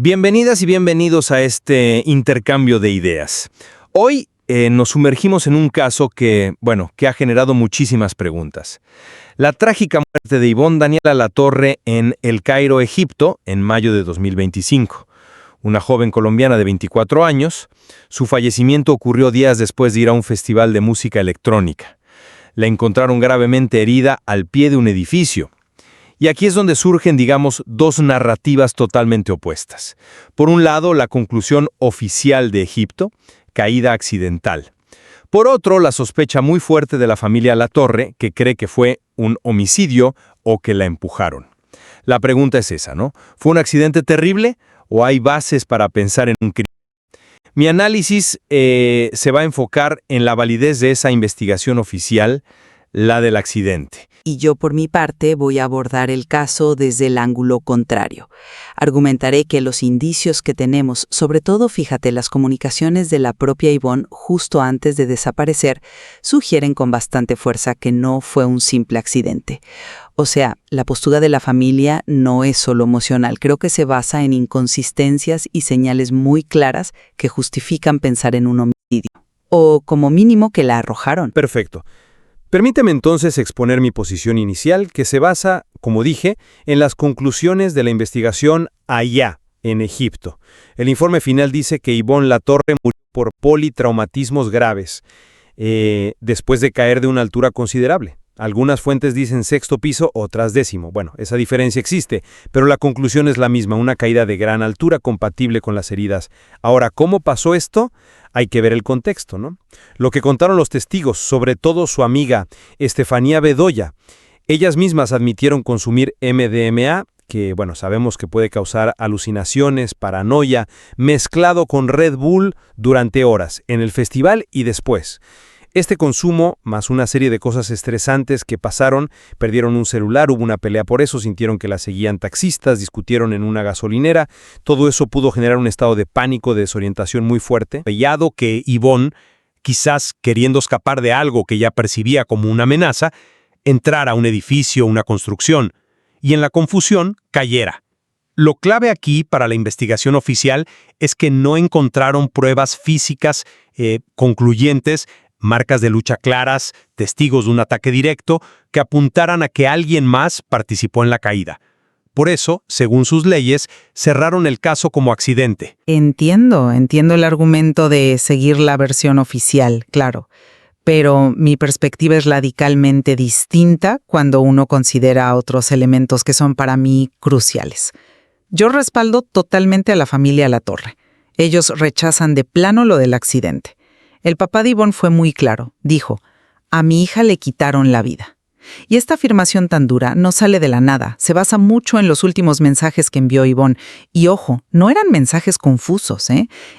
Bienvenidas y bienvenidos a este intercambio de ideas. Hoy nos sumergimos en un caso que ha generado muchísimas preguntas. La trágica muerte de Ivonne Daniela Latorre en El Cairo, Egipto, en mayo de 2025. Una joven colombiana de 24 años, su fallecimiento ocurrió días después de ir a un festival de música electrónica. La encontraron gravemente herida al pie de un edificio. Y aquí es donde surgen, dos narrativas totalmente opuestas. Por un lado, la conclusión oficial de Egipto, caída accidental. Por otro, la sospecha muy fuerte de la familia Latorre, que cree que fue un homicidio o que la empujaron. La pregunta es esa, ¿no? ¿Fue un accidente terrible o hay bases para pensar en un crimen? Mi análisis se va a enfocar en la validez de esa investigación oficial, la del accidente. Y yo, por mi parte, voy a abordar el caso desde el ángulo contrario. Argumentaré que los indicios que tenemos, sobre todo, las comunicaciones de la propia Ivonne justo antes de desaparecer, sugieren con bastante fuerza que no fue un simple accidente. O sea, la postura de la familia no es solo emocional, creo que se basa en inconsistencias y señales muy claras que justifican pensar en un homicidio. O como mínimo que la arrojaron. Perfecto. Permíteme entonces exponer mi posición inicial, que se basa, como dije, en las conclusiones de la investigación allá, en Egipto. El informe final dice que Ivonne Latorre murió por politraumatismos graves, después de caer de una altura considerable. Algunas fuentes dicen 6º piso, otras 10º. Bueno, esa diferencia existe, pero la conclusión es la misma, una caída de gran altura compatible con las heridas. Ahora, ¿cómo pasó esto? Hay que ver el contexto, ¿no? Lo que contaron los testigos, sobre todo su amiga Estefanía Bedoya. Ellas mismas admitieron consumir MDMA, que, sabemos que puede causar alucinaciones, paranoia, mezclado con Red Bull durante horas, en el festival y después. Este consumo, más una serie de cosas estresantes que pasaron, perdieron un celular, hubo una pelea por eso, sintieron que la seguían taxistas, discutieron en una gasolinera, todo eso pudo generar un estado de pánico, de desorientación muy fuerte. Dado que Ivonne, quizás queriendo escapar de algo que ya percibía como una amenaza, entrara a un edificio, una construcción, y en la confusión cayera. Lo clave aquí para la investigación oficial es que no encontraron pruebas físicas concluyentes, marcas de lucha claras, testigos de un ataque directo, que apuntaran a que alguien más participó en la caída. Por eso, según sus leyes, cerraron el caso como accidente. Entiendo el argumento de seguir la versión oficial, claro. Pero mi perspectiva es radicalmente distinta cuando uno considera otros elementos que son para mí cruciales. Yo respaldo totalmente a la familia Latorre. Ellos rechazan de plano lo del accidente. El papá de Ivonne fue muy claro. Dijo, a mi hija le quitaron la vida. Y esta afirmación tan dura no sale de la nada. Se basa mucho en los últimos mensajes que envió Ivonne. Y ojo, no eran mensajes confusos,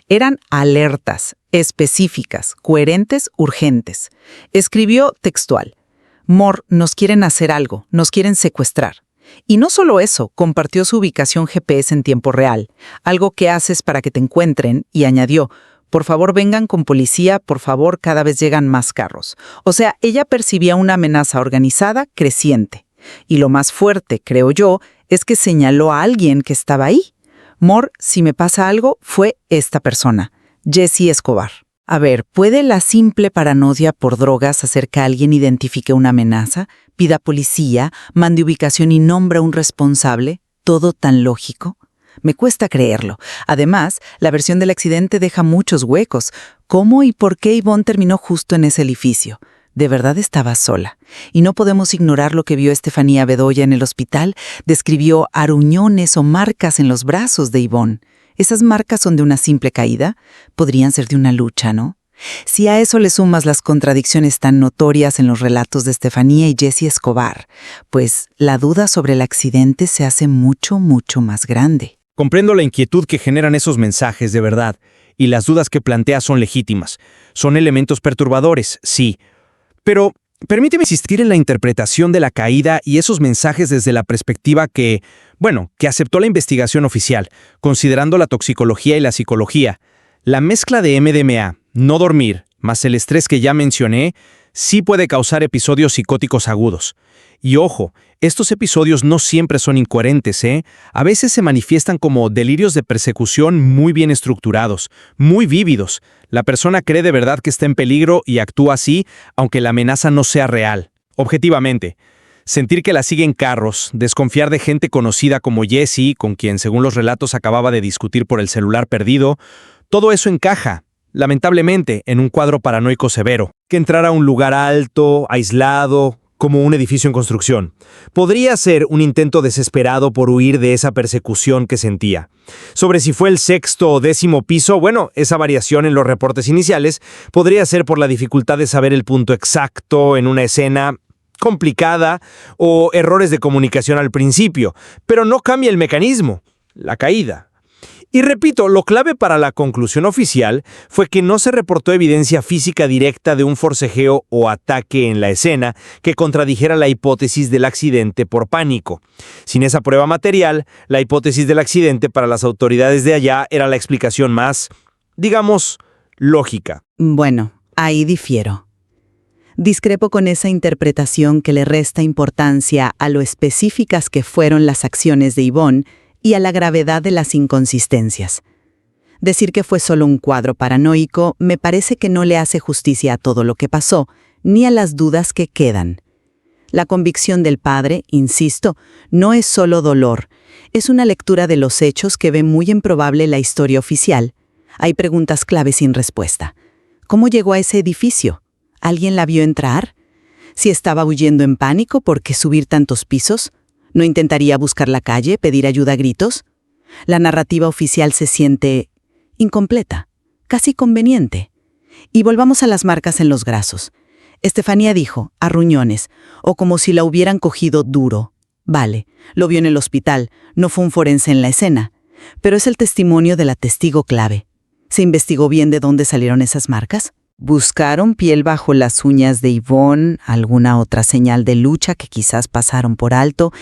Eran alertas, específicas, coherentes, urgentes. Escribió textual. Mor, nos quieren hacer algo, nos quieren secuestrar. Y no solo eso, compartió su ubicación GPS en tiempo real, algo que haces para que te encuentren, y añadió, por favor vengan con policía, por favor cada vez llegan más carros. O sea, ella percibía una amenaza organizada creciente. Y lo más fuerte, creo yo, es que señaló a alguien que estaba ahí. Mor, si me pasa algo, fue esta persona, Jessie Escobar. A ver, ¿puede la simple paranoia por drogas hacer que alguien identifique una amenaza, pida policía, mande ubicación y nombre a un responsable? ¿Todo tan lógico? Me cuesta creerlo. Además, la versión del accidente deja muchos huecos. ¿Cómo y por qué Ivonne terminó justo en ese edificio? De verdad estaba sola. Y no podemos ignorar lo que vio Estefanía Bedoya en el hospital. Describió aruñones o marcas en los brazos de Ivonne. Esas marcas son de una simple caída. Podrían ser de una lucha, ¿no? Si a eso le sumas las contradicciones tan notorias en los relatos de Estefanía y Jessie Escobar, pues la duda sobre el accidente se hace mucho, mucho más grande. Comprendo la inquietud que generan esos mensajes, de verdad, y las dudas que plantea son legítimas. Son elementos perturbadores, sí. Pero permíteme insistir en la interpretación de la caída y esos mensajes desde la perspectiva que aceptó la investigación oficial, considerando la toxicología y la psicología. La mezcla de MDMA, no dormir, más el estrés que ya mencioné, sí puede causar episodios psicóticos agudos. Y ojo, estos episodios no siempre son incoherentes, ¿eh? A veces se manifiestan como delirios de persecución muy bien estructurados, muy vívidos. La persona cree de verdad que está en peligro y actúa así, aunque la amenaza no sea real. Objetivamente, sentir que la siguen carros, desconfiar de gente conocida como Jessie, con quien según los relatos acababa de discutir por el celular perdido, todo eso encaja, lamentablemente, en un cuadro paranoico severo. Que entrar a un lugar alto, aislado, como un edificio en construcción. Podría ser un intento desesperado por huir de esa persecución que sentía. Sobre si fue el 6º o 10º piso, bueno, esa variación en los reportes iniciales podría ser por la dificultad de saber el punto exacto en una escena complicada o errores de comunicación al principio, pero no cambia el mecanismo, la caída. Y repito, lo clave para la conclusión oficial fue que no se reportó evidencia física directa de un forcejeo o ataque en la escena que contradijera la hipótesis del accidente por pánico. Sin esa prueba material, la hipótesis del accidente para las autoridades de allá era la explicación más, digamos, lógica. Bueno, ahí difiero. Discrepo con esa interpretación que le resta importancia a lo específicas que fueron las acciones de Yvonne y a la gravedad de las inconsistencias. Decir que fue solo un cuadro paranoico me parece que no le hace justicia a todo lo que pasó, ni a las dudas que quedan. La convicción del padre, insisto, no es solo dolor, es una lectura de los hechos que ve muy improbable la historia oficial. Hay preguntas clave sin respuesta. ¿Cómo llegó a ese edificio? ¿Alguien la vio entrar? ¿Si estaba huyendo en pánico por qué subir tantos pisos? ¿No intentaría buscar la calle, pedir ayuda a gritos? La narrativa oficial se siente incompleta, casi conveniente. Y volvamos a las marcas en los brazos. Estefanía dijo, a ruñones, o como si la hubieran cogido duro. Vale, lo vio en el hospital, no fue un forense en la escena, pero es el testimonio de la testigo clave. ¿Se investigó bien de dónde salieron esas marcas? ¿Buscaron piel bajo las uñas de Yvonne, alguna otra señal de lucha que quizás pasaron por alto?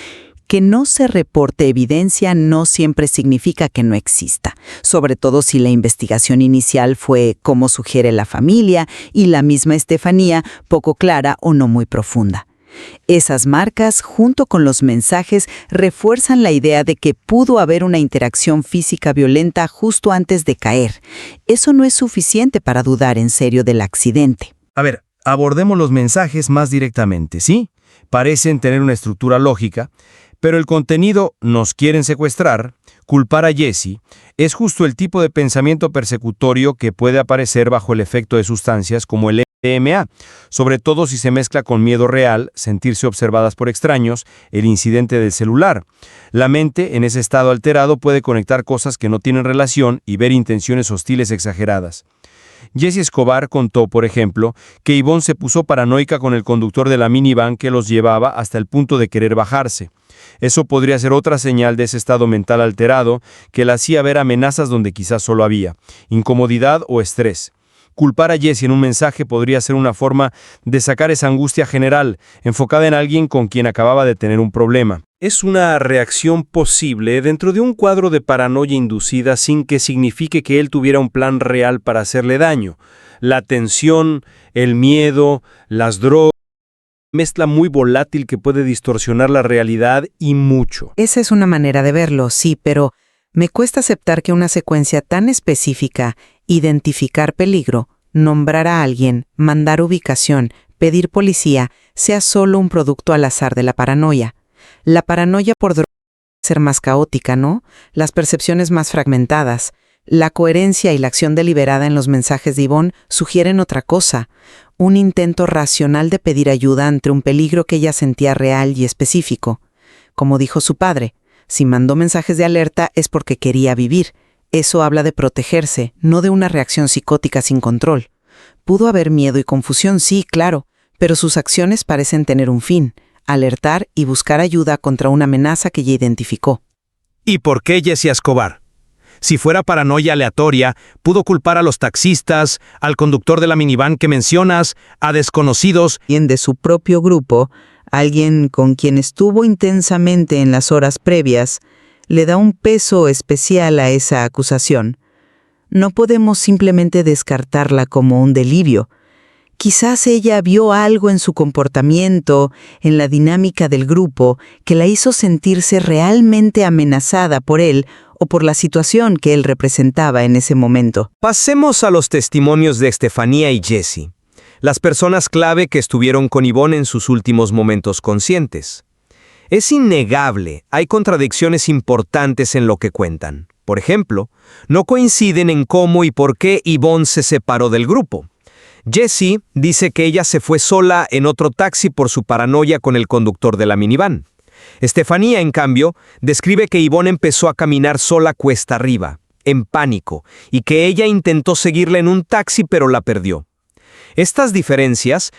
Que no se reporte evidencia no siempre significa que no exista, sobre todo si la investigación inicial fue, como sugiere la familia y la misma Estefanía, poco clara o no muy profunda. Esas marcas, junto con los mensajes, refuerzan la idea de que pudo haber una interacción física violenta justo antes de caer. Eso no es suficiente para dudar en serio del accidente. A ver, abordemos los mensajes más directamente, ¿sí? Parecen tener una estructura lógica, pero el contenido «nos quieren secuestrar», «culpar a Jessie», es justo el tipo de pensamiento persecutorio que puede aparecer bajo el efecto de sustancias como el MDMA, sobre todo si se mezcla con miedo real, sentirse observadas por extraños, el incidente del celular. La mente, en ese estado alterado, puede conectar cosas que no tienen relación y ver intenciones hostiles exageradas. Jessie Escobar contó, por ejemplo, que Yvonne se puso paranoica con el conductor de la minivan que los llevaba hasta el punto de querer bajarse. Eso podría ser otra señal de ese estado mental alterado que la hacía ver amenazas donde quizás solo había incomodidad o estrés. Culpar a Jessie en un mensaje podría ser una forma de sacar esa angustia general, enfocada en alguien con quien acababa de tener un problema. Es una reacción posible dentro de un cuadro de paranoia inducida sin que signifique que él tuviera un plan real para hacerle daño. La tensión, el miedo, las drogas, mezcla muy volátil que puede distorsionar la realidad y mucho. Esa es una manera de verlo, sí, pero me cuesta aceptar que una secuencia tan específica, identificar peligro, nombrar a alguien, mandar ubicación, pedir policía, sea solo un producto al azar de la paranoia. La paranoia por droga puede ser más caótica, ¿no? Las percepciones más fragmentadas. La coherencia y la acción deliberada en los mensajes de Yvonne sugieren otra cosa, un intento racional de pedir ayuda ante un peligro que ella sentía real y específico. Como dijo su padre, si mandó mensajes de alerta es porque quería vivir. Eso habla de protegerse, no de una reacción psicótica sin control. Pudo haber miedo y confusión, sí, claro, pero sus acciones parecen tener un fin, alertar y buscar ayuda contra una amenaza que ella identificó. ¿Y por qué Jessie Escobar? Si fuera paranoia aleatoria, pudo culpar a los taxistas, al conductor de la minivan que mencionas, a desconocidos. Alguien de su propio grupo, alguien con quien estuvo intensamente en las horas previas, le da un peso especial a esa acusación. No podemos simplemente descartarla como un delirio. Quizás ella vio algo en su comportamiento, en la dinámica del grupo, que la hizo sentirse realmente amenazada por él o por la situación que él representaba en ese momento. Pasemos a los testimonios de Estefanía y Jesse, las personas clave que estuvieron con Yvonne en sus últimos momentos conscientes. Es innegable, hay contradicciones importantes en lo que cuentan. Por ejemplo, no coinciden en cómo y por qué Yvonne se separó del grupo. Jesse dice que ella se fue sola en otro taxi por su paranoia con el conductor de la minivan. Estefanía, en cambio, describe que Yvonne empezó a caminar sola cuesta arriba, en pánico, y que ella intentó seguirla en un taxi pero la perdió. Estas diferencias,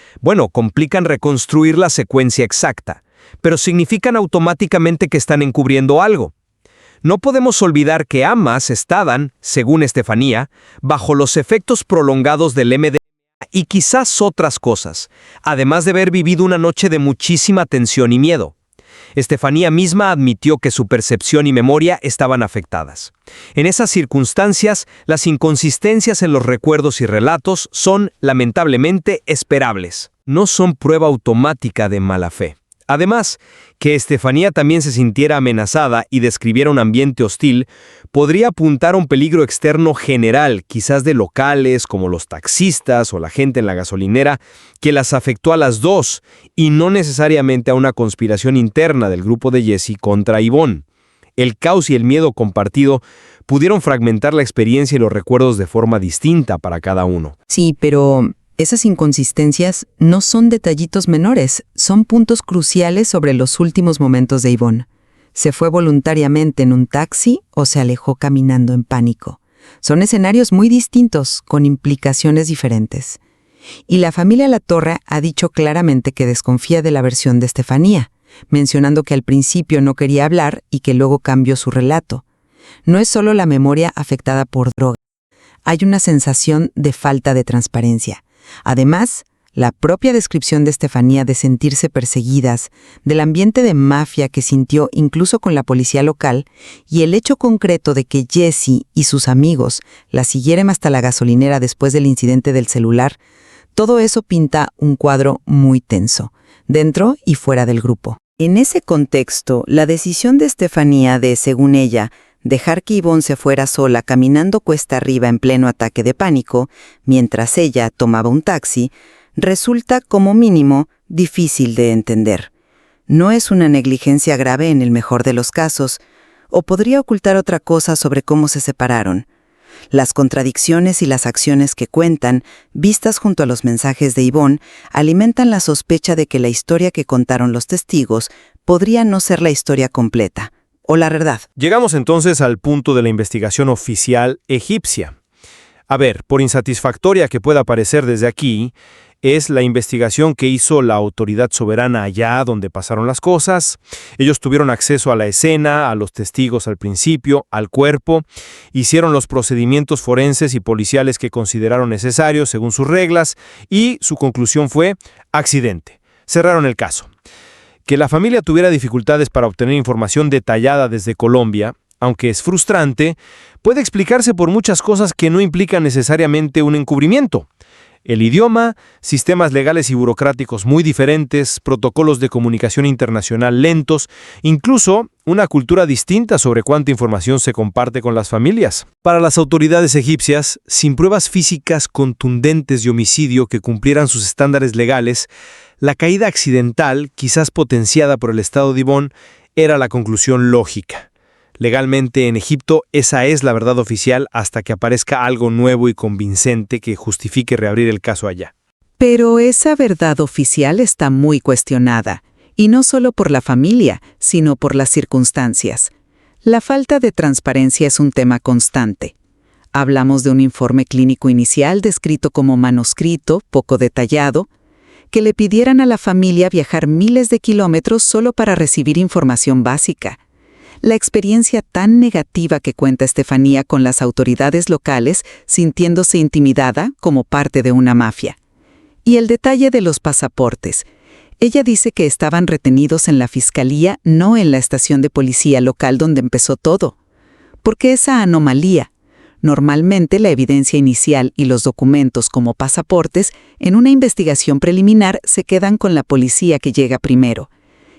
complican reconstruir la secuencia exacta, pero significan automáticamente que están encubriendo algo. No podemos olvidar que ambas estaban, según Estefanía, bajo los efectos prolongados del MDMA y quizás otras cosas, además de haber vivido una noche de muchísima tensión y miedo. Estefanía misma admitió que su percepción y memoria estaban afectadas. En esas circunstancias, las inconsistencias en los recuerdos y relatos son, lamentablemente, esperables. No son prueba automática de mala fe. Además, que Estefanía también se sintiera amenazada y describiera un ambiente hostil podría apuntar a un peligro externo general, quizás de locales como los taxistas o la gente en la gasolinera, que las afectó a las dos y no necesariamente a una conspiración interna del grupo de Jesse contra Yvonne. El caos y el miedo compartido pudieron fragmentar la experiencia y los recuerdos de forma distinta para cada uno. Sí, pero esas inconsistencias no son detallitos menores, son puntos cruciales sobre los últimos momentos de Yvonne. ¿Se fue voluntariamente en un taxi o se alejó caminando en pánico? Son escenarios muy distintos, con implicaciones diferentes. Y la familia Latorre ha dicho claramente que desconfía de la versión de Estefanía, mencionando que al principio no quería hablar y que luego cambió su relato. No es solo la memoria afectada por droga. Hay una sensación de falta de transparencia. Además, la propia descripción de Estefanía de sentirse perseguidas, del ambiente de mafia que sintió incluso con la policía local, y el hecho concreto de que Jesse y sus amigos la siguieron hasta la gasolinera después del incidente del celular, todo eso pinta un cuadro muy tenso, dentro y fuera del grupo. En ese contexto, la decisión de Estefanía de, según ella, dejar que Yvonne se fuera sola caminando cuesta arriba en pleno ataque de pánico, mientras ella tomaba un taxi, resulta, como mínimo, difícil de entender. No es una negligencia grave en el mejor de los casos, o podría ocultar otra cosa sobre cómo se separaron. Las contradicciones y las acciones que cuentan, vistas junto a los mensajes de Yvonne, alimentan la sospecha de que la historia que contaron los testigos podría no ser la historia completa. O la verdad. Llegamos entonces al punto de la investigación oficial egipcia. A ver, por insatisfactoria que pueda parecer desde aquí, es la investigación que hizo la autoridad soberana allá donde pasaron las cosas. Ellos tuvieron acceso a la escena, a los testigos al principio, al cuerpo, hicieron los procedimientos forenses y policiales que consideraron necesarios según sus reglas y su conclusión fue accidente. Cerraron el caso. Que la familia tuviera dificultades para obtener información detallada desde Colombia, aunque es frustrante, puede explicarse por muchas cosas que no implican necesariamente un encubrimiento. El idioma, sistemas legales y burocráticos muy diferentes, protocolos de comunicación internacional lentos, incluso una cultura distinta sobre cuánta información se comparte con las familias. Para las autoridades egipcias, sin pruebas físicas contundentes de homicidio que cumplieran sus estándares legales, la caída accidental, quizás potenciada por el estado de Yvonne, era la conclusión lógica. Legalmente en Egipto esa es la verdad oficial hasta que aparezca algo nuevo y convincente que justifique reabrir el caso allá. Pero esa verdad oficial está muy cuestionada, y no solo por la familia, sino por las circunstancias. La falta de transparencia es un tema constante. Hablamos de un informe clínico inicial descrito como manuscrito, poco detallado, que le pidieran a la familia viajar miles de kilómetros solo para recibir información básica. La experiencia tan negativa que cuenta Estefanía con las autoridades locales, sintiéndose intimidada como parte de una mafia. Y el detalle de los pasaportes. Ella dice que estaban retenidos en la fiscalía, no en la estación de policía local donde empezó todo. ¿Por qué esa anomalía? Normalmente la evidencia inicial y los documentos como pasaportes en una investigación preliminar se quedan con la policía que llega primero.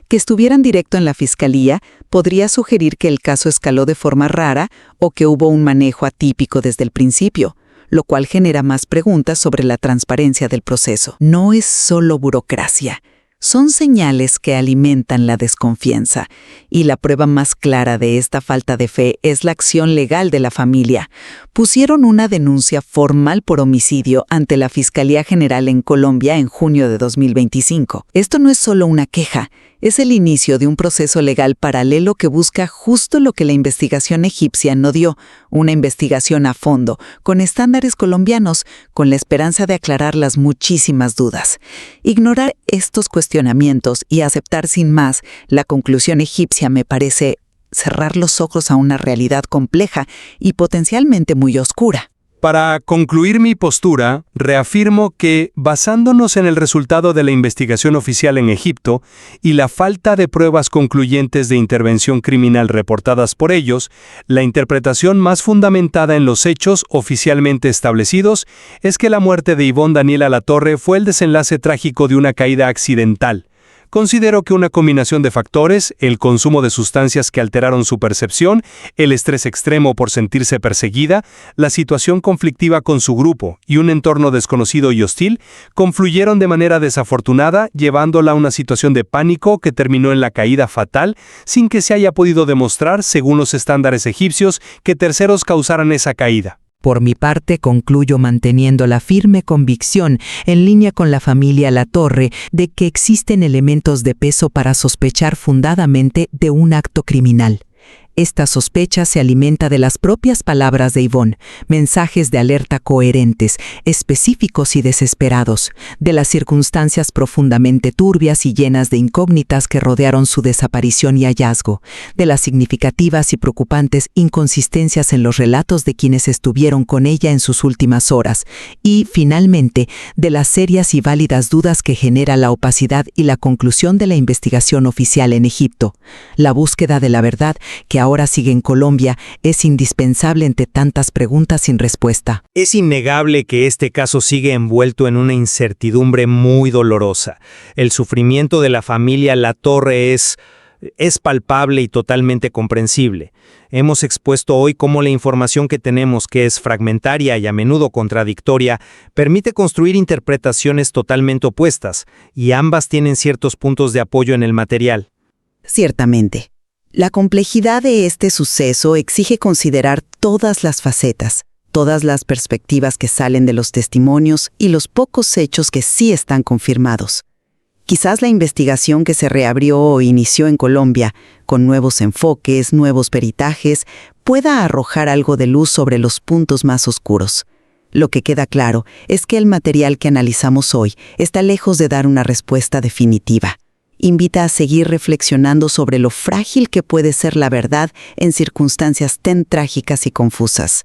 Que estuvieran directo en la fiscalía podría sugerir que el caso escaló de forma rara o que hubo un manejo atípico desde el principio, lo cual genera más preguntas sobre la transparencia del proceso. No es solo burocracia. Son señales que alimentan la desconfianza, y la prueba más clara de esta falta de fe es la acción legal de la familia. Pusieron una denuncia formal por homicidio ante la Fiscalía General en Colombia en junio de 2025. Esto no es solo una queja, es el inicio de un proceso legal paralelo que busca justo lo que la investigación egipcia no dio, una investigación a fondo, con estándares colombianos, con la esperanza de aclarar las muchísimas dudas. Ignorar estos cuestionamientos y aceptar sin más la conclusión egipcia me parece cerrar los ojos a una realidad compleja y potencialmente muy oscura. Para concluir mi postura, reafirmo que, basándonos en el resultado de la investigación oficial en Egipto y la falta de pruebas concluyentes de intervención criminal reportadas por ellos, la interpretación más fundamentada en los hechos oficialmente establecidos es que la muerte de Yvonne Daniela Latorre fue el desenlace trágico de una caída accidental. Considero que una combinación de factores, el consumo de sustancias que alteraron su percepción, el estrés extremo por sentirse perseguida, la situación conflictiva con su grupo y un entorno desconocido y hostil, confluyeron de manera desafortunada, llevándola a una situación de pánico que terminó en la caída fatal, sin que se haya podido demostrar, según los estándares egipcios, que terceros causaran esa caída. Por mi parte, concluyo manteniendo la firme convicción, en línea con la familia Latorre, de que existen elementos de peso para sospechar fundadamente de un acto criminal. Esta sospecha se alimenta de las propias palabras de Yvonne, mensajes de alerta coherentes, específicos y desesperados, de las circunstancias profundamente turbias y llenas de incógnitas que rodearon su desaparición y hallazgo, de las significativas y preocupantes inconsistencias en los relatos de quienes estuvieron con ella en sus últimas horas, y, finalmente, de las serias y válidas dudas que genera la opacidad y la conclusión de la investigación oficial en Egipto. La búsqueda de la verdad, que ahora sigue en Colombia, es indispensable entre tantas preguntas sin respuesta. Es innegable que este caso sigue envuelto en una incertidumbre muy dolorosa. El sufrimiento de la familia Latorre es palpable y totalmente comprensible. Hemos expuesto hoy cómo la información que tenemos, que es fragmentaria y a menudo contradictoria, permite construir interpretaciones totalmente opuestas, y ambas tienen ciertos puntos de apoyo en el material. Ciertamente. La complejidad de este suceso exige considerar todas las facetas, todas las perspectivas que salen de los testimonios y los pocos hechos que sí están confirmados. Quizás la investigación que se reabrió o inició en Colombia, con nuevos enfoques, nuevos peritajes, pueda arrojar algo de luz sobre los puntos más oscuros. Lo que queda claro es que el material que analizamos hoy está lejos de dar una respuesta definitiva. Invita a seguir reflexionando sobre lo frágil que puede ser la verdad en circunstancias tan trágicas y confusas.